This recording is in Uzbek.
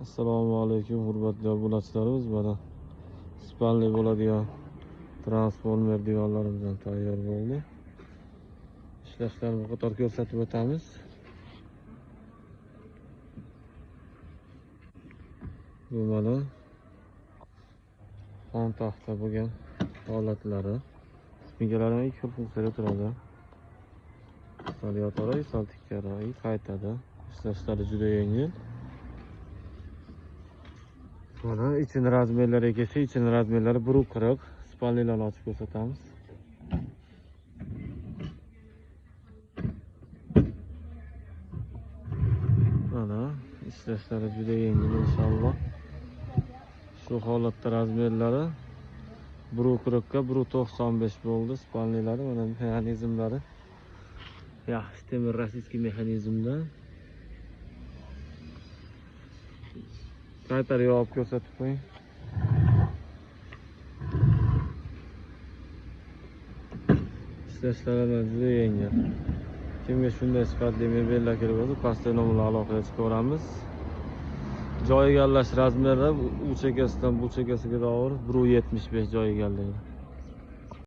Assalomu alaykum hurmatli obunachilarimiz. Mana spanli bo'ladigan transformer divonlarimiz ham tayyor bo'ldi. Ishlashlarini qator ko'rsatib o'tamiz. Bu mana xon taxta bo'lgan holatlari. Spinkalarning ikki xil funksiyada turadi. Radiatori, saltikkari qaytadi. Ishlashlari juda yengil. Mana ichini razmerlariga kelsa, ichini razmerlari 1.40. Spanlilarni ochib ko'rsatamiz. Mana ishlashlari juda yengil inshaalloh. Shu holatda razmerlari 1.40 ga 1.95 bo'ldi. Spanlilari mana mexanizmlari yaxshi temir rossiyskiy mexanizmda. Qaytarib olib ko'rsatib qo'ying. Ishlashlar juda yengil. Kimga shunday sifatli mebellar kerak bo'lsa, pastda nomerlar aloqaga chiqaramiz. Joy egallash razmeri u chekkasidan bu chekkasiga to'g'ri 1.75 joy egallaydi.